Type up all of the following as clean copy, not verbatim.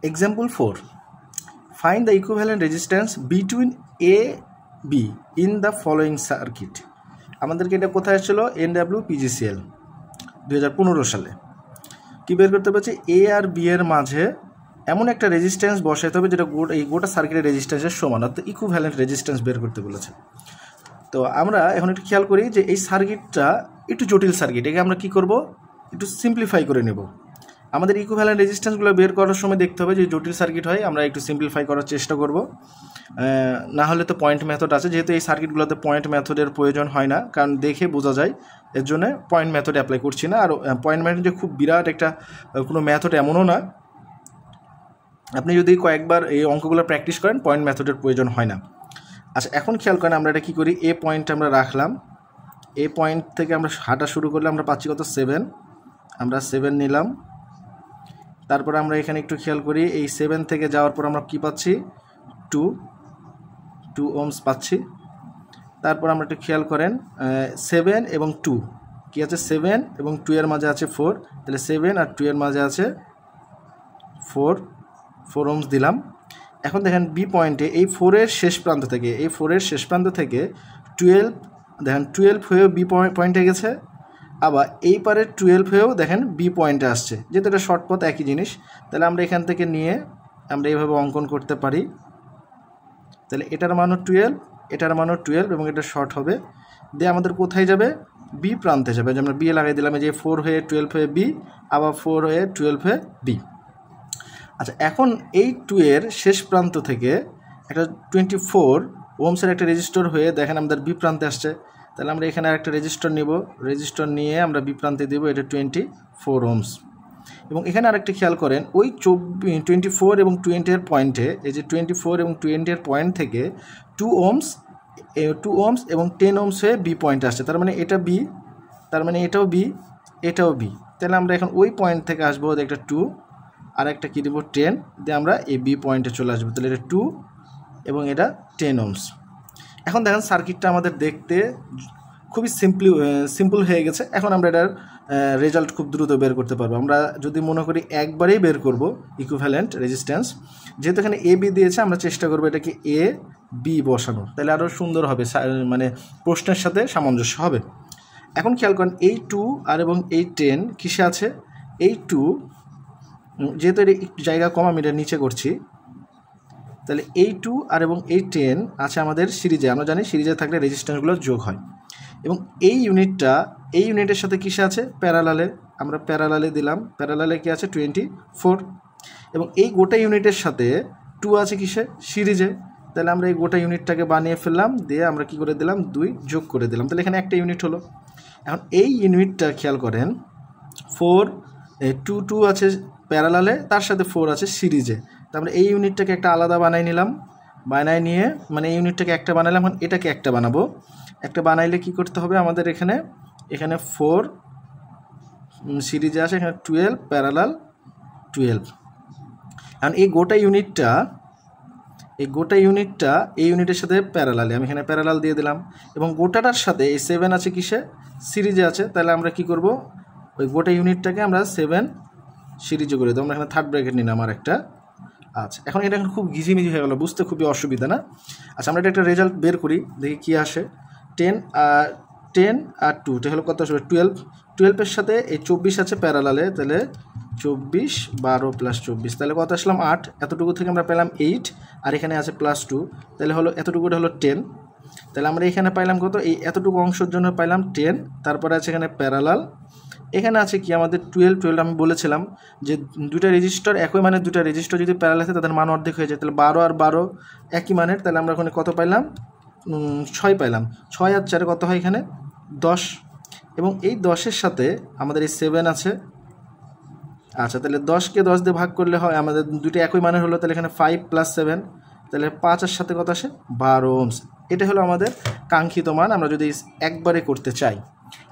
Example 4. Find the equivalent resistance between A, B in the following circuit. আমাদেরকে এটা কোথায় ছিল NWPGCL 2015 সালে কি বের করতে পারছি A আর B এর মাঝে এমন একটা রেজিস্ট্যান্স বসাইতে হবে যেটা এই গোটা সার্কিটের রেজিস্ট্যান্সের সমান, অর্থাৎ ইকুইভ্যালেন্ট রেজিস্ট্যান্স বের করতে বলেছে। তো আমরা এখন একটু খেয়াল করি যে এই সার্কিটটা একটু জটিল সার্কিট, একে আমরা কি করব একটু সিম্পলিফাই করে নেব। আমাদের ইকুইভ্যালেন্ট রেজিস্ট্যান্সগুলো বের করার সময় দেখতে হবে যে জটিল সার্কিট হয় আমরা একটু সিম্পলিফাই করার চেষ্টা করব, না হলে তো পয়েন্ট মেথড আছে, যেহেতু এই সার্কিটগুলোতে পয়েন্ট মেথডের প্রয়োজন হয় না কারণ দেখে বোঝা যায়, এর জন্য পয়েন্ট মেথড অ্যাপ্লাই করছি না। আর পয়েন্ট মেথড যে খুব বিরাট একটা কোনো মেথড এমনও না, আপনি যদি কয়েকবার এই অঙ্কগুলো প্র্যাকটিস করেন পয়েন্ট মেথডের প্রয়োজন হয় না। আচ্ছা এখন খেয়াল করেন আমরা এটা কী করি, এ পয়েন্ট আমরা রাখলাম, এ পয়েন্ট থেকে আমরা হাঁটা শুরু করলে আমরা পাচ্ছি কত 7, আমরা 7 নিলাম। তারপর আমরা এখানে একটু খেয়াল করি এই 7 থেকে যাওয়ার পর আমরা কি পাচ্ছি 2 ওহমস পাচ্ছি। তারপর আমরা একটু খেয়াল করেন 7 এবং 2 কি আছে, 7 এবং 2 এর মাঝে আছে 4, তাহলে 7 আর 2 এর মাঝে আছে 4 ওহমস দিলাম। এখন দেখেন বি পয়েন্টে এই 4 এর শেষ প্রান্ত থেকে, এই 4 এর শেষ প্রান্ত থেকে 12 দেখেন 12 হয়েও বি পয়েন্টে গেছে, আবার এই পারে 12 হয়েও দেখেন বি পয়েন্টে আসছে, যেহেতু এটা শর্ট পথ একই জিনিস, তাহলে আমরা এখান থেকে নিয়ে আমরা এইভাবে অঙ্কন করতে পারি। তাহলে এটার মানও 12, এটার মানও 12 এবং এটা শর্ট হবে, দিয়ে আমাদের কোথায় যাবে বি প্রান্তে যাবে, যে আমরা বি লাগাই দিলাম, যে 4 হয়ে 12 হয়ে বি, আবার 4 হয়ে 12 হয়ে বি। আচ্ছা এখন এই 2 এর শেষ প্রান্ত থেকে একটা 24 ওহমসের একটা রেজিস্টর হয়ে দেখেন আমাদের বি প্রান্তে আসছে, তাহলে আমরা এখানে একটা রেজিস্টর নিব, রেজিস্টর নিয়ে আমরা বি প্রান্তে দেবো, এটা 24 ওহমস। এবং এখানে আরেকটা খেয়াল করেন ওই 24 এবং 20 এর পয়েন্টে, এই যে 24 এবং 20 এর পয়েন্ট থেকে 2 ওহমস এবং 10 ওহমস হয়ে বি পয়েন্টে আসছে, তার মানে এটা বি, তার মানে এটাও বি, এটাও বি। তাহলে আমরা এখন ওই পয়েন্ট থেকে আসবো একটা 2 আর একটা কী দেবো 10, দিয়ে আমরা এই বি পয়েন্টে চলে আসবো, তাহলে এটা 2 এবং এটা 10 ওহমস। এখন দেখেন সার্কিটটা আমাদের দেখতে খুবই সিম্পল হয়ে গেছে। এখন আমরা এটার রেজাল্ট খুব দ্রুত বের করতে পারবো। আমরা যদি মনে করি একবারেই বের করব ইকুইভ্যালেন্ট রেজিস্ট্যান্স, যেহেতু এখানে এ বি দিয়েছে আমরা চেষ্টা করবো এটাকে এ বি বসানো, তাহলে আরও সুন্দর হবে, মানে প্রশ্নের সাথে সামঞ্জস্য হবে। এখন খেয়াল করেন এই 2 আর এবং এই 10 কিসে আছে, এই 2 যেহেতু এটা একটু জায়গা কম আমি এটা নিচে করছি, তাহলে এই 2 আর এবং এই 10 আছে আমাদের সিরিজে, আমরা জানি সিরিজে থাকলে রেজিস্ট্যান্সগুলো যোগ হয়। এবং এই ইউনিটের সাথে কিসে আছে প্যারালালে, আমরা প্যারালালে দিলাম, প্যারালালে কি আছে 24, এবং এই গোটা ইউনিটের সাথে 2 আছে কিসে সিরিজে, তাহলে আমরা এই গোটা ইউনিটটাকে বানিয়ে ফেললাম, দিয়ে আমরা কি করে দিলাম 2 যোগ করে দিলাম, তাহলে এখানে একটা ইউনিট হলো। এখন এই ইউনিটটা খেয়াল করেন 2 আছে প্যারালালে, তার সাথে 4 আছে সিরিজে, তো আমরা এই ইউনিটটাকে একটা আলাদা বানাই নিলাম, বানাই নিয়ে মানে এই ইউনিটটাকে একটা বানালাম, এখন এটাকে একটা বানাবো, একটা বানাইলে কি করতে হবে আমাদের এখানে 4 সিরিজে আসে, এখানে 12 প্যারালাল 12। এখন এই গোটা ইউনিটটা এই ইউনিটের সাথে প্যারালালে, আমি এখানে প্যারালাল দিয়ে দিলাম, এবং গোটাটার সাথে এই 7 আছে কিসে সিরিজে আছে, তাহলে আমরা কি করব ওই গোটা ইউনিটটাকে আমরা 7 সিরিজে করে দেবো, আমরা এখানে থার্ড ব্র্যাকেট নিলাম আর একটা। আচ্ছা এখন এটা খুব ঘিজিমিজি হয়ে গেল, বুঝতে খুবই অসুবিধা না। আচ্ছা আমরা এটা একটা রেজাল্ট বের করি, দেখি কী আসে। 10 আর 2 এটা হলো কত আসবে 12 এর সাথে এই 24 আছে প্যারালালে, তাহলে 24 12 প্লাস 24, তাহলে কত আসলাম 8, এতটুকু থেকে আমরা পেলাম 8, আর এখানে আছে +2, তাহলে হলো এতটুকুটা হলো 10, তাহলে আমরা এখানে পাইলাম কত এই এতটুকু অংশের জন্য পাইলাম 10, তারপরে আছে এখানে প্যারালাল, এখানে আছে কি আমাদের 12 আমি বলেছিলাম যে দুটা রেজিস্টার একই মানে দুটা রেজিস্টার যদি প্যারালাল আছে তাদের মান অর্ধেক হয়ে যায়, তাহলে 12 আর 12 একই মানের, তাহলে আমরা ওখানে কত পাইলাম 6 পাইলাম, 6 আর 4 কত হয় এখানে 10, এবং এই 10-এর সাথে আমাদের এই 7 আছে। আচ্ছা তাহলে 10কে 10 দিয়ে ভাগ করলে হয় আমাদের দুটো একই মানের হলো, তাহলে এখানে 5 + 7, তাহলে 5-এর সাথে কত আসে 12 ওহমস। এটা হলো আমাদের কাঙ্ক্ষিত মান আমরা যদি একবারে করতে চাই।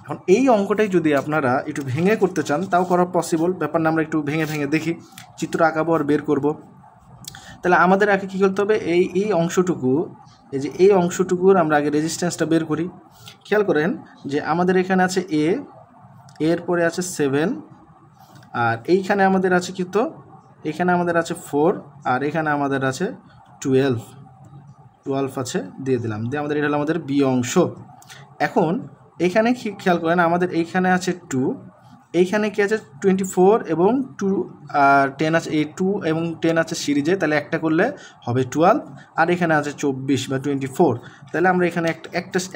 এখন এই অঙ্কটাই যদি আপনারা একটু ভেঙে করতে চান তাও করা পসিবল, ব্যাপার না আমরা একটু ভেঙে দেখি, চিত্র আঁকাবো আর বের করব। তাহলে আমাদের আগে কী করতে হবে এই অংশটুকু, এই যে এই অংশটুকুর আমরা আগে রেজিস্ট্যান্সটা বের করি। খেয়াল করেন যে আমাদের এখানে আছে এর পরে আছে 7, আর এইখানে আমাদের আছে কি তো এখানে আমাদের আছে 4 আর এখানে আমাদের আছে 12 আছে, দিয়ে দিলাম, দিয়ে আমাদের এটা হলো আমাদের বি অংশ। এখন এইখানে খেয়াল করেন আমাদের এইখানে আছে 2, এইখানে কি আছে 24 এবং 2 আর 10 আছে, এই 2 এবং 10 আছে সিরিজে, তাহলে একটা করলে হবে 12, আর এখানে আছে 24 বা 24, তাহলে আমরা এখানে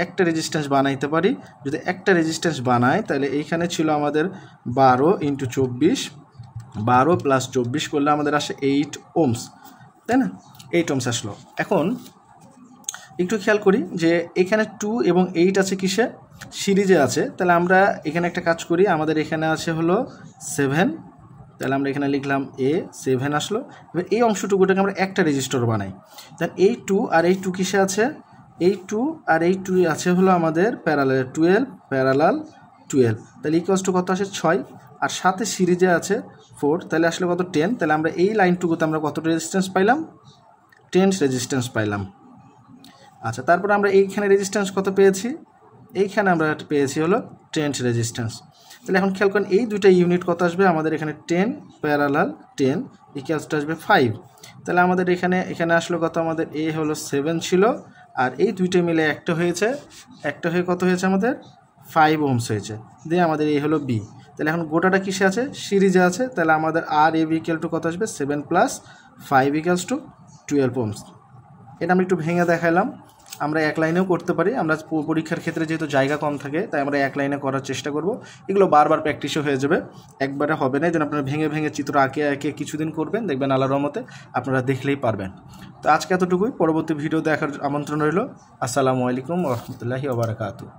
একটা রেজিস্ট্যান্স বানাইতে পারি। যদি একটা রেজিস্ট্যান্স বানাই তাহলে এইখানে ছিল আমাদের 12 × 24, 12 + 24 করলে আমাদের আসে 8 ওহমস, তাই না? 8 ওহমস আসলো। এখন একটু খেয়াল করি যে এখানে 2 এবং 8 আছে কিসে, সিরিজে আছে, তাহলে আমরা এখানে একটা কাজ করি, আমাদের এখানে আছে হলো 7, তাহলে আমরা এখানে লিখলাম এ 7 আসলো। এবার এই অংশটুকুটাকে আমরা একটা রেজিস্টার বানাই, তাহলে এই 2 আর এই 2 কিসে আছে, এই 2 আর এই 2 আছে হলো আমাদের প্যারালাল 12, প্যারালাল 12, তাহলে ইকুয়ালস টু কত আসে 6, আর সাথে সিরিজে আছে 4, তাহলে আসলে কত 10, তাহলে আমরা এই লাইনটুকুতে আমরা কত রেজিস্ট্যান্স পাইলাম, 10 রেজিস্ট্যান্স পাইলাম। আচ্ছা, তারপর আমরা এইখানে রেজিস্ট্যান্স কত পেয়েছি, এইখানে আমরা পেয়েছি হলো 10 রেজিস্ট্যান্স। তাহলে এখন খেয়াল করেন এই দুইটা ইউনিট কত আসবে, আমাদের এখানে 10 প্যারালাল 10 ইকুয়ালস টু আসবে 5, তাহলে আমাদের এখানে আসলো কত, আমাদের এ হলো 7 ছিল, আর এই দুইটা মিলে একটা হয়েছে, একটা হয়ে কত হয়েছে আমাদের 5 ওহমস হয়েছে, দিয়ে আমাদের এই হলো বি। তাহলে এখন গোটাটা কিসে আছে, সিরিজে আছে, তাহলে আমাদের আর এ বি ইকুয়াল টু কত আসবে 7 + 5 = 12 ওহমস। এটা আমরা একটু ভেঙে দেখালাম, আমরা এক লাইনেও করতে পারি, আমরা পরীক্ষার ক্ষেত্রে যেহেতু জায়গা কম থাকে তাই আমরা এক লাইনে করার চেষ্টা করব, এগুলো বারবার প্র্যাকটিসও হয়ে যাবে, একবারে হবে না, যেন আপনারা ভেঙে ভেঙে চিত্র আঁকে কিছুদিন করবেন, দেখবেন আল্লাহর রহমতে আপনারা দেখলেই পারবেন। তো আজকে এতটুকুই, পরবর্তী ভিডিও দেখার আমন্ত্রণ রইল। আসসালামু আলাইকুম ওয়া রাহমাতুল্লাহি ওয়া বারাকাতুহু।